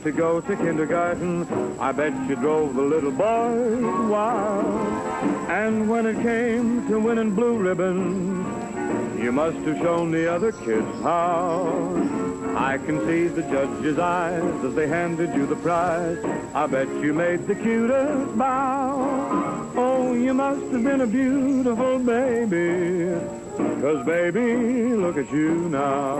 to go to kindergarten, I bet you drove the little boys wild. And when it came to winning blue ribbons, you must have shown the other kids how. I can see the judge's eyes as they handed you the prize. I bet you made the cutest bow. Oh, you must have been a beautiful baby, 'cause baby, look at you now.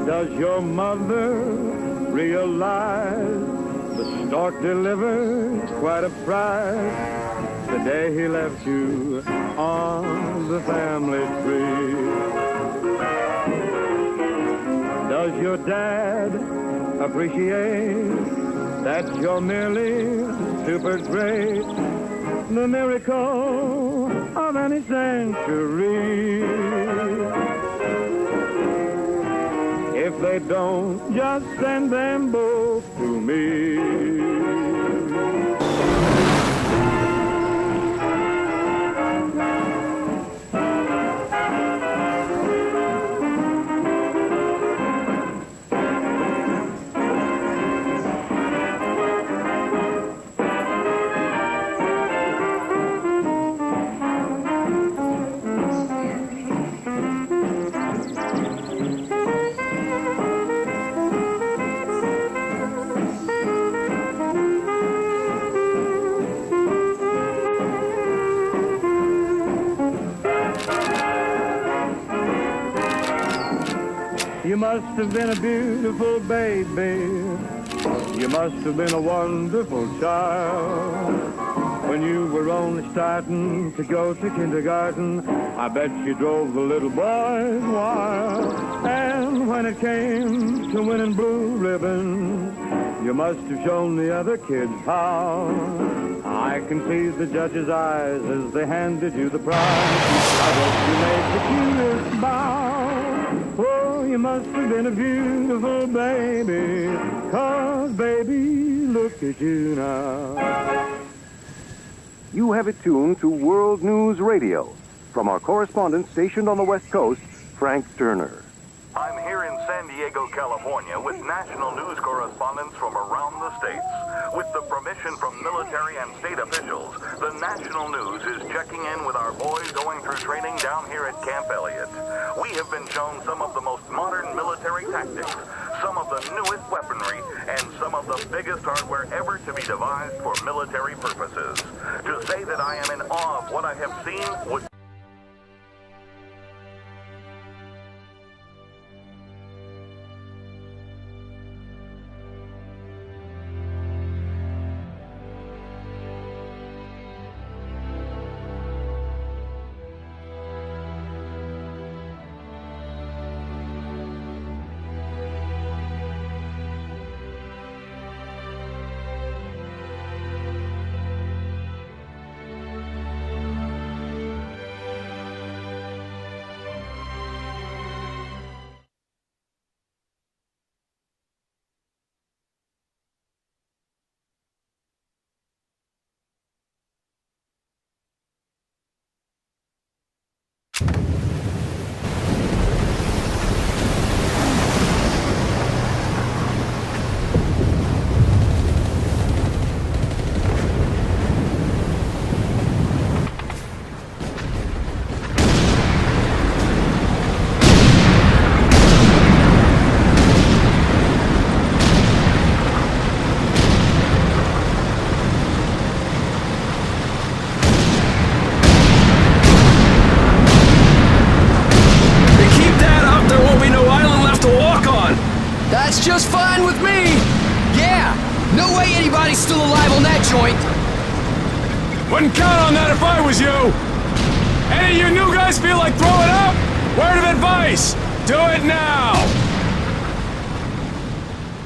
Does your mother realize the stork delivered quite a prize the day he left you on the family tree? Does your dad appreciate that you're merely super great, the miracle of any century? If they don't, just send them both to me. You must have been a beautiful baby. You must have been a wonderful child. When you were only starting to go to kindergarten, I bet you drove the little boys wild. And when it came to winning blue ribbons, you must have shown the other kids how. I can see the judge's eyes as they handed you the prize. I bet you made the cutest bow. Oh, you must have been a beautiful baby, 'cause baby, look at you now. You have it tuned to World News Radio. From our correspondent stationed on the West Coast, Frank Turner. I'm here in San Diego, California, with national news correspondents from around the states. With the permission from military and state officials, the national news is checking in with our boys going through training down here at Camp Elliott. We have been shown some of the most modern military tactics, some of the newest weaponry, and some of the biggest hardware ever to be devised for military purposes. To say that I am in awe of what I have seen would... That's just fine with me! Yeah! No way anybody's still alive on that joint! Wouldn't count on that if I was you! Any of you new guys feel like throwing up? Word of advice! Do it now!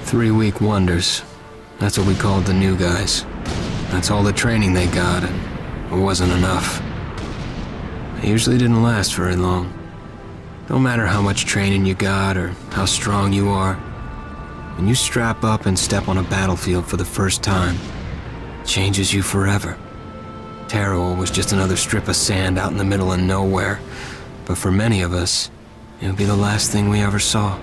3-week wonders. That's what we called the new guys. That's all the training they got, and it wasn't enough. They usually didn't last very long. No matter how much training you got or how strong you are, When you strap up and step on a battlefield for the first time, it changes you forever. Terror was just another strip of sand out in the middle of nowhere, but for many of us, it would be the last thing we ever saw.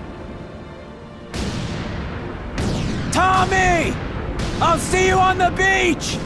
Tommy! I'll see you on the beach!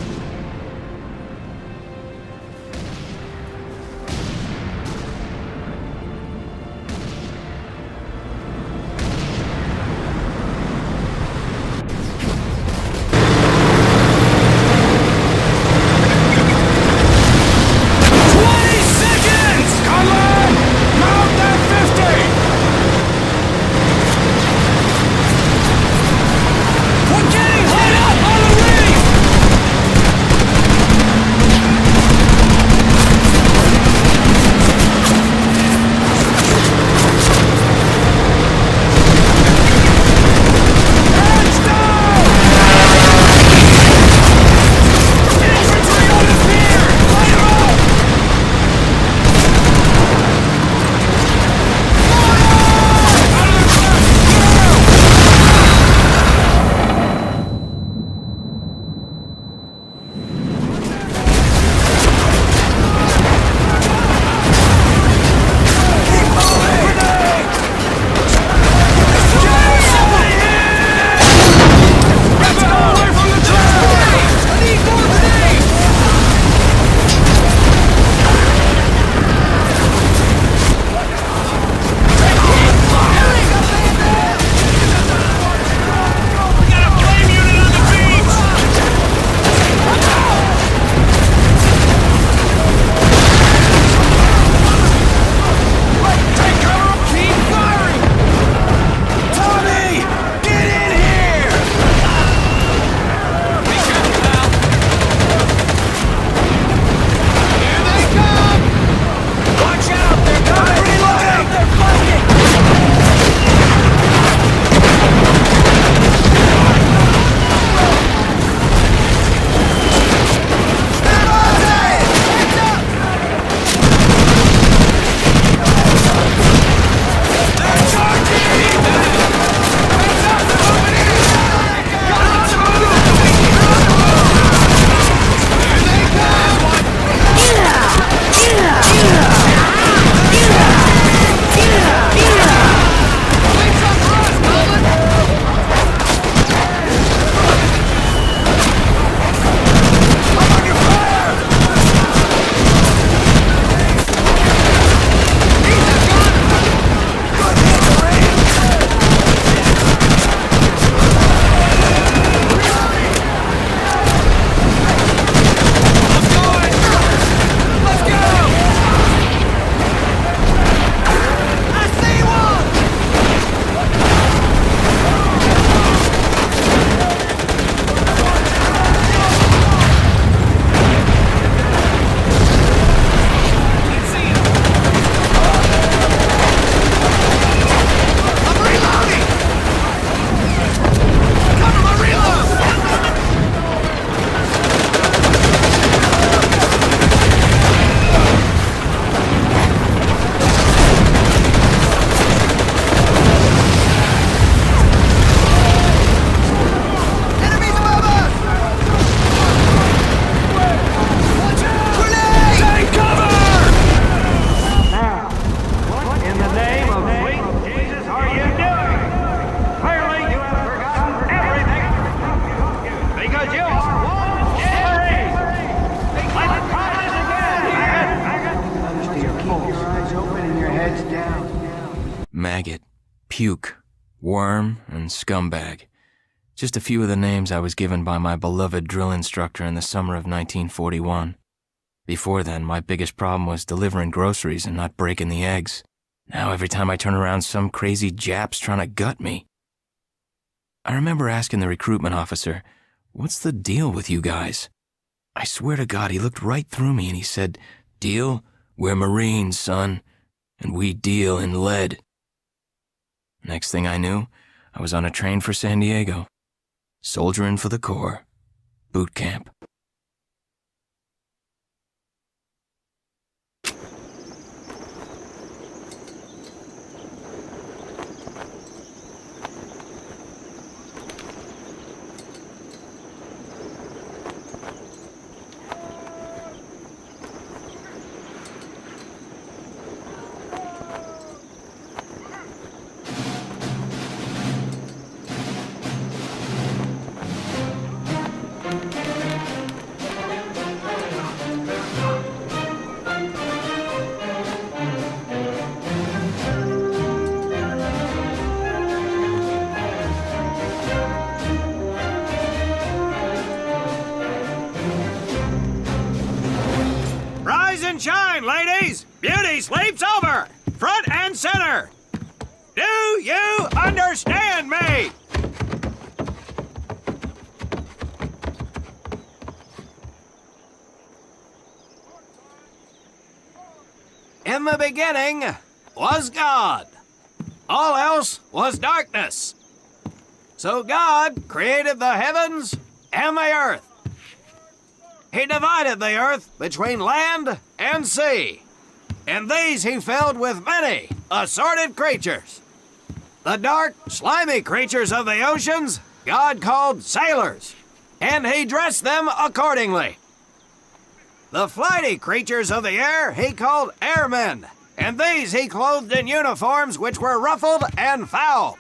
Maggot, puke, worm, and scumbag. Just a few of the names I was given by my beloved drill instructor in the summer of 1941. Before then, my biggest problem was delivering groceries and not breaking the eggs. Now every time I turn around, some crazy Jap's trying to gut me. I remember asking the recruitment officer, "What's the deal with you guys?" I swear to God, he looked right through me and he said, "Deal? We're Marines, son, and we deal in lead." Next thing I knew, I was on a train for San Diego. Soldiering for the Corps. Boot camp. you understand me? In the beginning was God. All else was darkness. So God created the heavens and the earth. He divided the earth between land and sea, and these he filled with many assorted creatures. The dark, slimy creatures of the oceans God called sailors, and he dressed them accordingly. The flighty creatures of the air he called airmen, and these he clothed in uniforms which were ruffled and foul.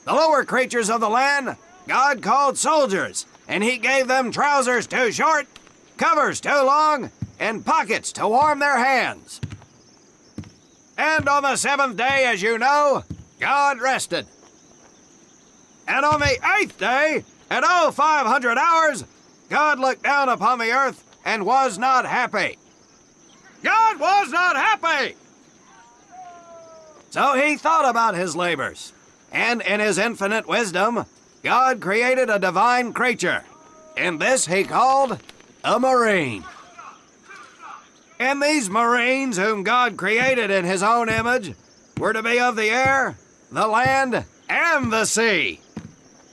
The lower creatures of the land God called soldiers, and he gave them trousers too short, covers too long, and pockets to warm their hands. And on the seventh day, as you know, God rested. And on the eighth day, at 0500 hours, God looked down upon the earth and was not happy. God was not happy! So he thought about his labors, and in his infinite wisdom, God created a divine creature, and this he called a Marine. And these Marines, whom God created in his own image, were to be of the air, the land, and the sea.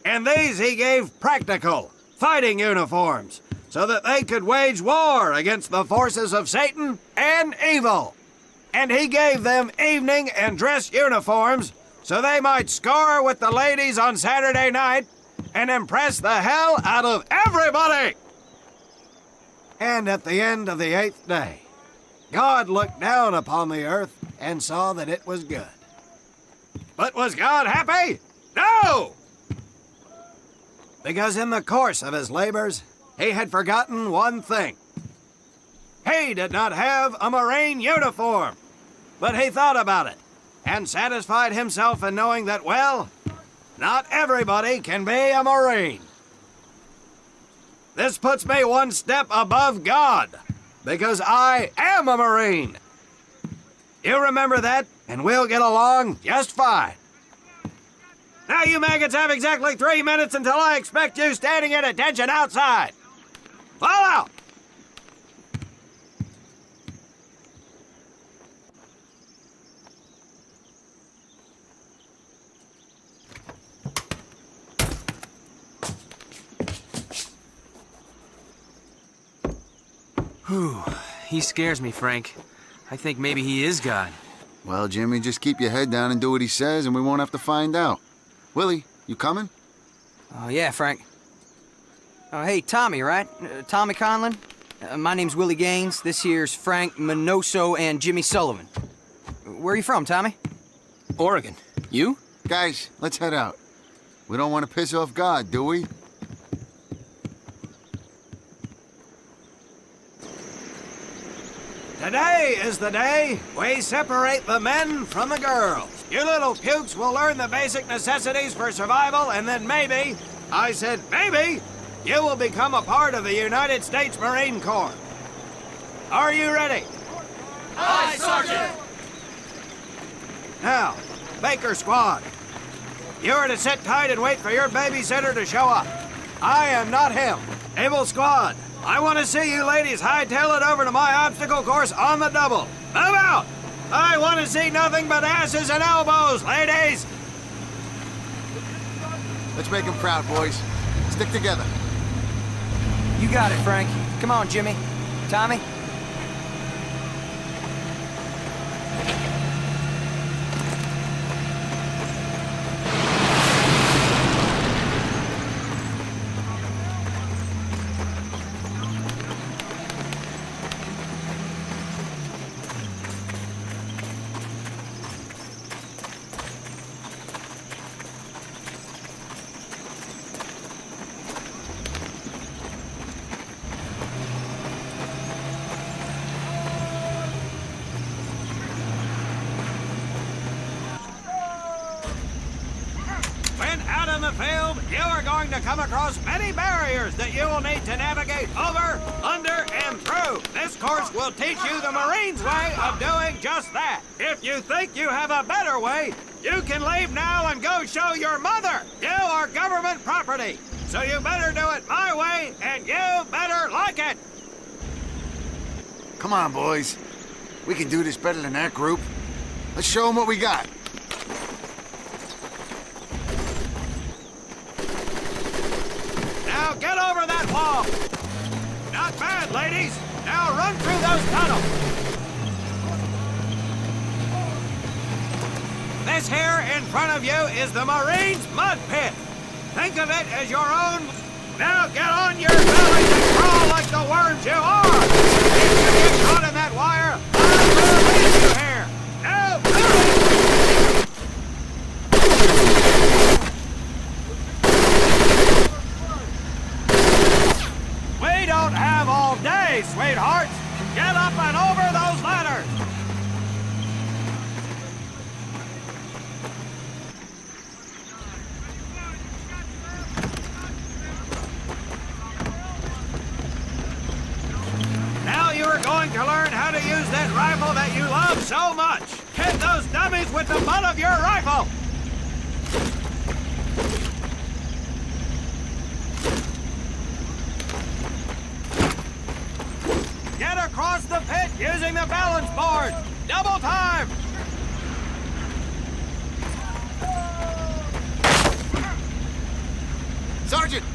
And these he gave practical, fighting uniforms, so that they could wage war against the forces of Satan and evil. And he gave them evening and dress uniforms, so they might score with the ladies on Saturday night and impress the hell out of everybody. And at the end of the eighth day, God looked down upon the earth and saw that it was good. But was God happy? No! Because in the course of his labors, he had forgotten one thing. He did not have a Marine uniform, but he thought about it and satisfied himself in knowing that, well, not everybody can be a Marine. This puts me one step above God, because I am a Marine. You remember that, and we'll get along just fine. Now you maggots have exactly 3 minutes until I expect you standing at attention outside. Fall out! Whew. He scares me, Frank. I think maybe he is God. Well, Jimmy, just keep your head down and do what he says, and we won't have to find out. Willie, you coming? Oh, yeah, Frank. Oh, hey, Tommy, right? Tommy Conlon? My name's Willie Gaines. This here's Frank Minoso and Jimmy Sullivan. Where are you from, Tommy? Oregon. You? Guys, let's head out. We don't want to piss off God, do we? Today is the day we separate the men from the girls. You little pukes will learn the basic necessities for survival, and then maybe, I said maybe, you will become a part of the United States Marine Corps. Are you ready? Aye, Sergeant! Now, Baker Squad, you are to sit tight and wait for your babysitter to show up. I am not him. Able Squad, I want to see you ladies hightail it over to my obstacle course on the double. Move out! I want to see nothing but asses and elbows, ladies! Let's make him proud, boys. Stick together. You got it, Frank. Come on, Jimmy. Tommy? Field, you are going to come across many barriers that you will need to navigate over, under, and through. This course will teach you the Marines' way of doing just that. If you think you have a better way, You can leave now and go show your mother. You are government property. So you better do it my way, and you better like it. Come on, boys. We can do this better than that group. Let's show them what we got. Now get over that wall. Not bad, ladies. Now run through those tunnels. This here in front of you is the Marines' mud pit. Think of it as your own. Now get on your bellies and crawl like the worms you are. If you get caught in that wire, I'm gonna leave you here. Now, we don't have all day, sweethearts. Get up and over those ladders. Now you're going to learn how to use that rifle that you love so much. Hit those dummies with the butt of your rifle. Get across the pit using the balance board. Double time. Sergeant!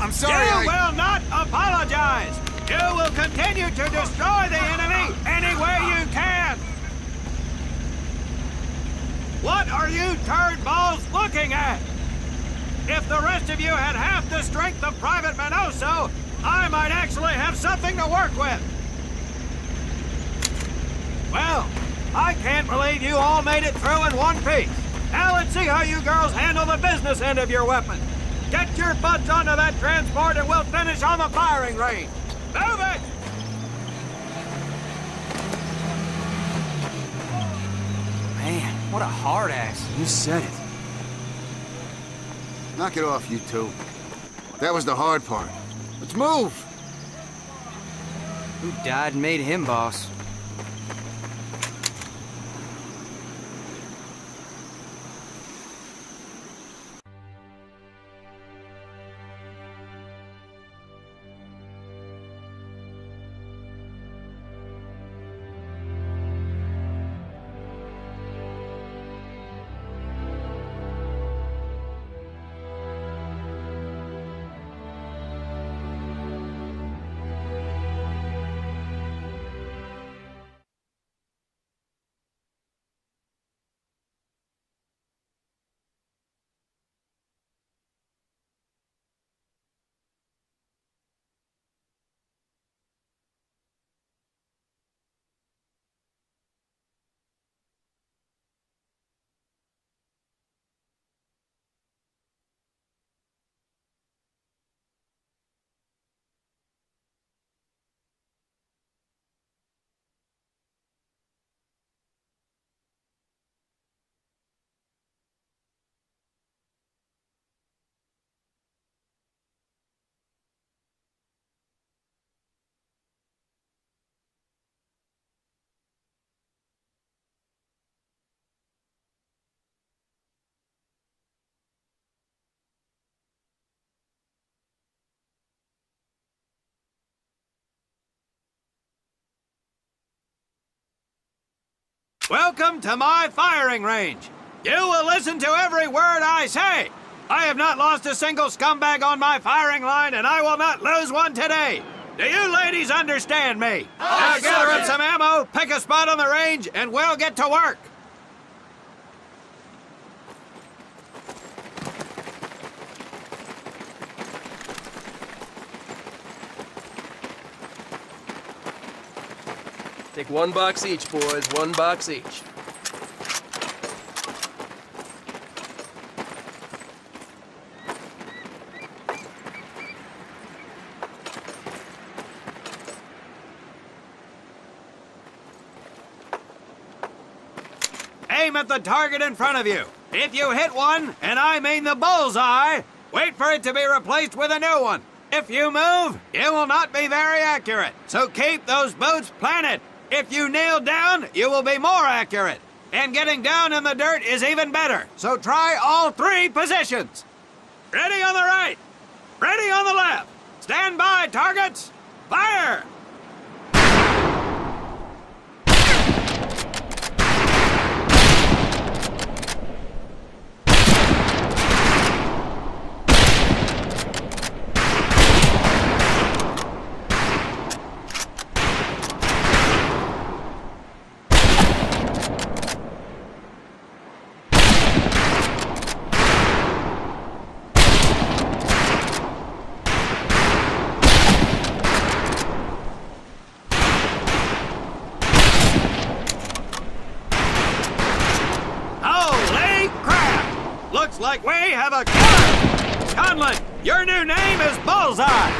I'm sorry, You will not apologize. You will continue to destroy the enemy any way you can. What are you turnballs looking at? If the rest of you had half the strength of Private Minoso, I might actually have something to work with. Well, I can't believe you all made it through in one piece. Now let's see how you girls handle the business end of your weapon. Get your butts onto that transport and we'll finish on the firing range. Move it! Man, what a hard ass. You said it. Knock it off, you two. That was the hard part. Let's move! Who died and made him boss? Welcome to my firing range. You will listen to every word I say. I have not lost a single scumbag on my firing line, and I will not lose one today. Do you ladies understand me? Now gather up some ammo, pick a spot on the range, and we'll get to work. Take one box each, boys. One box each. Aim at the target in front of you. If you hit one, and I mean the bullseye, wait for it to be replaced with a new one. If you move, it will not be very accurate. So keep those boots planted. If you kneel down, you will be more accurate. And getting down in the dirt is even better. So try all 3 positions. Ready on the right. Ready on the left. Stand by, targets. Fire! Looks like we have a killer! Conlon, your new name is Bullseye,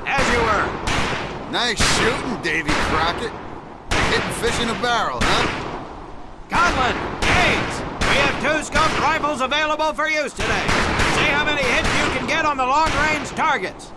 as you were. Nice shooting, Davy Crockett. Hitting fish in a barrel, huh? Conlon, Gaines, we have 2 scoped rifles available for use today. See how many hits you can get on the long-range targets.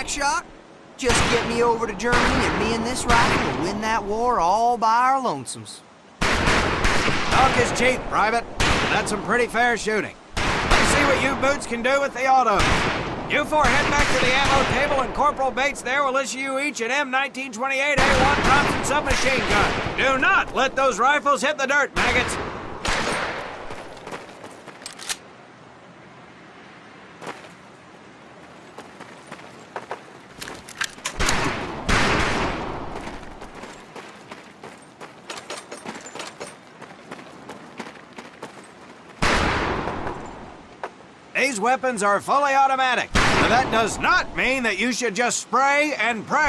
Shock. Just get me over to Germany and me and this rifle will win that war all by our lonesomes. Talk is cheap, Private. That's some pretty fair shooting. Let's see what you boots can do with the autos. You 4 head back to the ammo table and Corporal Bates there will issue you each an M1928A1 Thompson submachine gun. Do not let those rifles hit the dirt, maggots. These weapons are fully automatic, but that does not mean that you should just spray and pray.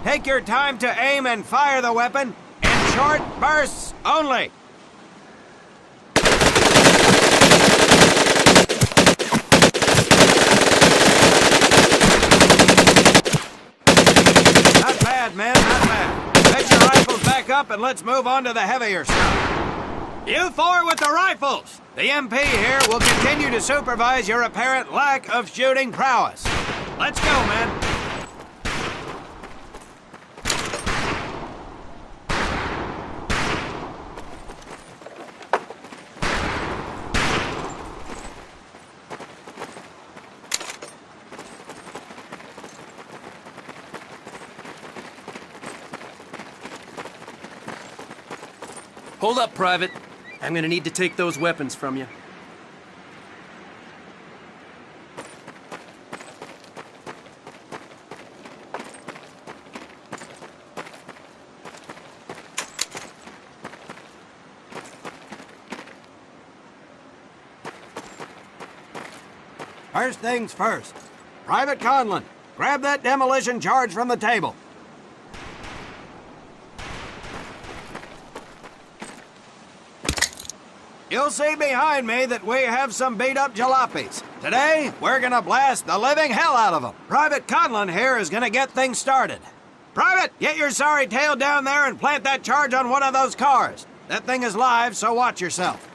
Take your time to aim and fire the weapon in short bursts only. Not bad, man, not bad. Set your rifles back up and let's move on to the heavier stuff. You 4 with the rifles! The MP here will continue to supervise your apparent lack of shooting prowess. Let's go, man. Hold up, Private. I'm gonna need to take those weapons from you. First things first. Private Conlon, grab that demolition charge from the table. You'll see behind me that we have some beat-up jalopies. Today, we're gonna blast the living hell out of them. Private Conlon here is gonna get things started. Private, get your sorry tail down there and plant that charge on one of those cars. That thing is live, so watch yourself.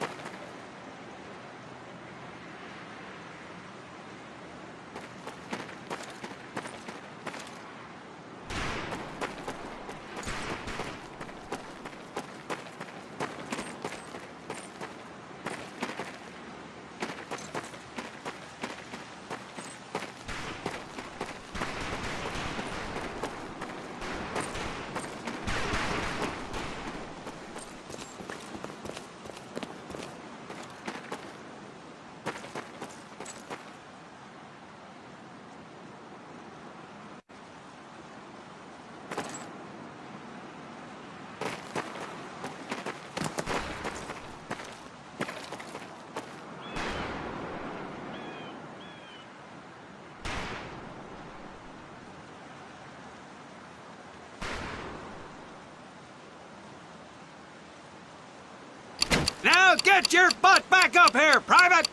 Now get your butt back up here, Private!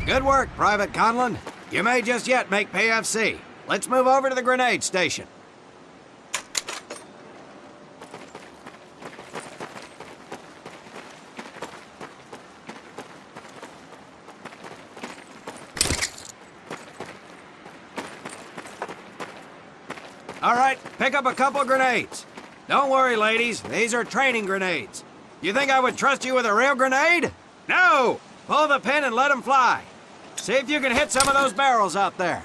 Good work, Private Conlon. You may just yet make PFC. Let's move over to the grenade station. All right, pick up a couple grenades. Don't worry, ladies. These are training grenades. You think I would trust you with a real grenade? No! Pull the pin and let them fly. See if you can hit some of those barrels out there.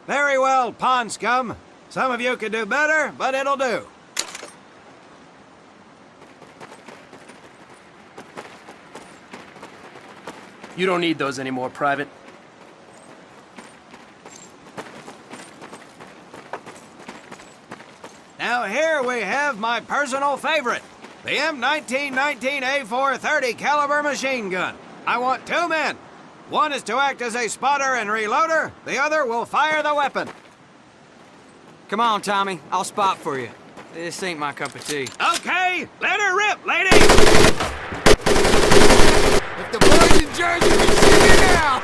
Very well, pond scum. Some of you could do better, but it'll do. You don't need those anymore, Private. Now here we have my personal favorite, the M1919A430 caliber machine gun. I want 2 men. One is to act as a spotter and reloader. The other will fire the weapon. Come on, Tommy. I'll spot for you. This ain't my cup of tea. Okay, let her rip, lady! If the boys in Jersey can see me now!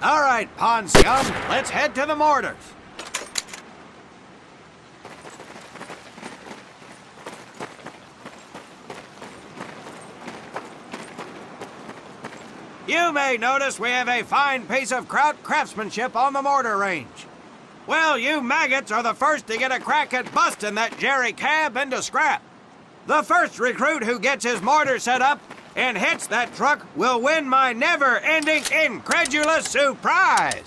All right, pond scum, let's head to the mortars. You may notice we have a fine piece of kraut craftsmanship on the mortar range. Well, you maggots are the first to get a crack at busting that Jerry cab into scrap. The first recruit who gets his mortar set up and hits that truck will win my never-ending incredulous surprise.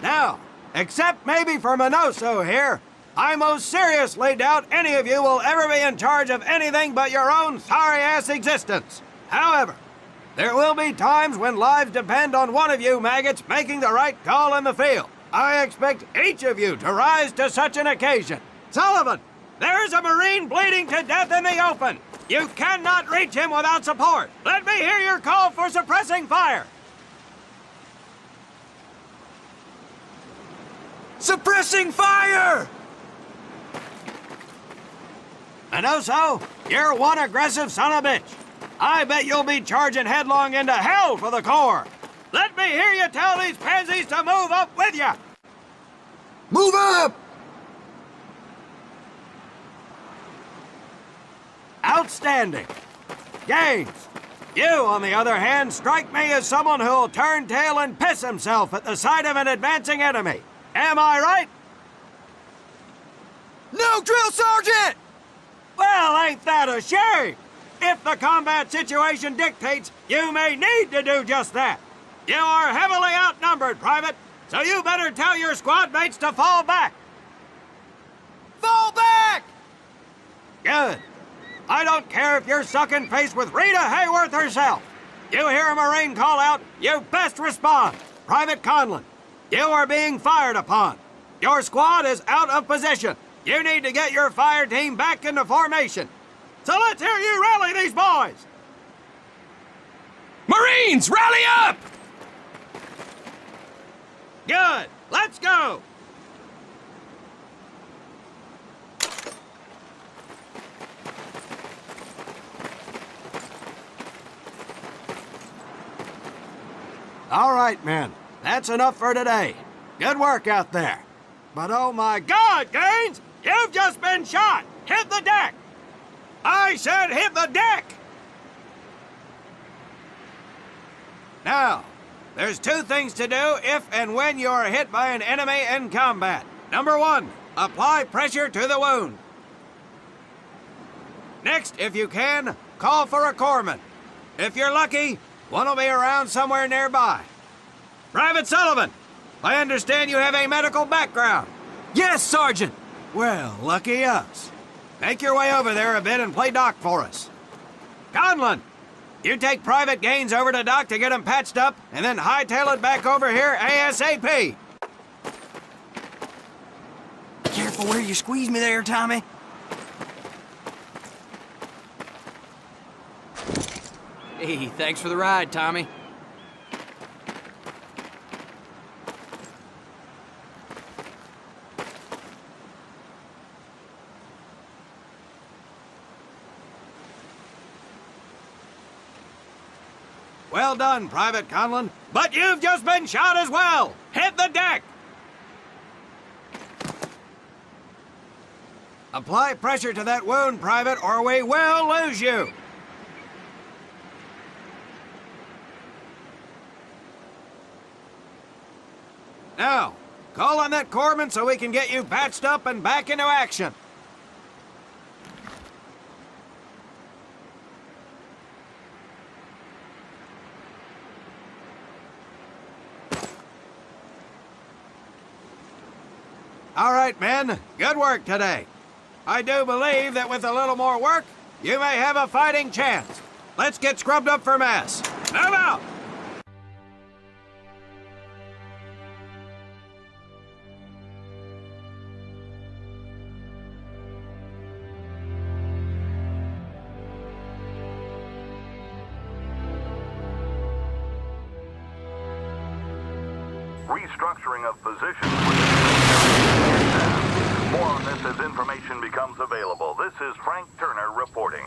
Now, except maybe for Minoso here, I most seriously doubt any of you will ever be in charge of anything but your own sorry-ass existence. However, there will be times when lives depend on one of you maggots making the right call in the field. I expect each of you to rise to such an occasion. Sullivan, there is a Marine bleeding to death in the open. You cannot reach him without support. Let me hear your call for suppressing fire. Suppressing fire! Minoso, you're one aggressive son of a bitch. I bet you'll be charging headlong into hell for the Corps. Let me hear you tell these pansies to move up with you. Move up! Outstanding. Gaines, you, on the other hand, strike me as someone who'll turn tail and piss himself at the sight of an advancing enemy. Am I right? No, drill sergeant! Well, ain't that a shame? If the combat situation dictates, you may need to do just that. You are heavily outnumbered, Private, so you better tell your squad mates to fall back. Fall back! Good. I don't care if you're sucking face with Rita Hayworth herself. You hear a Marine call out, you best respond. Private Conlon, you are being fired upon. Your squad is out of position. You need to get your fire team back into formation. So let's hear you rally these boys. Marines, rally up! Good. Let's go. All right, men. That's enough for today. Good work out there. But oh my God, Gaines! You've just been shot! Hit the deck! I said hit the deck! Now, there's two things to do if and when you are hit by an enemy in combat. Number one, apply pressure to the wound. Next, if you can, call for a corpsman. If you're lucky, one will be around somewhere nearby. Private Sullivan, I understand you have a medical background. Yes, Sergeant! Well, lucky us. Make your way over there a bit and play Doc for us. Conlon, you take Private Gaines over to Doc to get him patched up, and then hightail it back over here ASAP. Careful where you squeeze me there, Tommy. Hey, thanks for the ride, Tommy. Well done, Private Conlon. But you've just been shot as well. Hit the deck. Apply pressure to that wound, Private, or we will lose you. Now, call on that corpsman so we can get you patched up and back into action. All right, men. Good work today. I do believe that with a little more work, you may have a fighting chance. Let's get scrubbed up for mass. Move out! Restructuring of positions. More on this as information becomes available. This is Frank Turner reporting.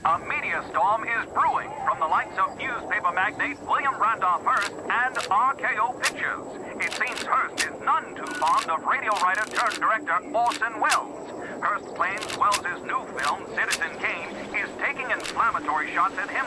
A media storm is brewing from the likes of newspaper magnate William Randolph Hearst and RKO Pictures. It seems Hearst is none too fond of radio writer turned director Orson Welles. Hearst claims Welles' new film, Citizen Kane, is taking inflammatory shots at him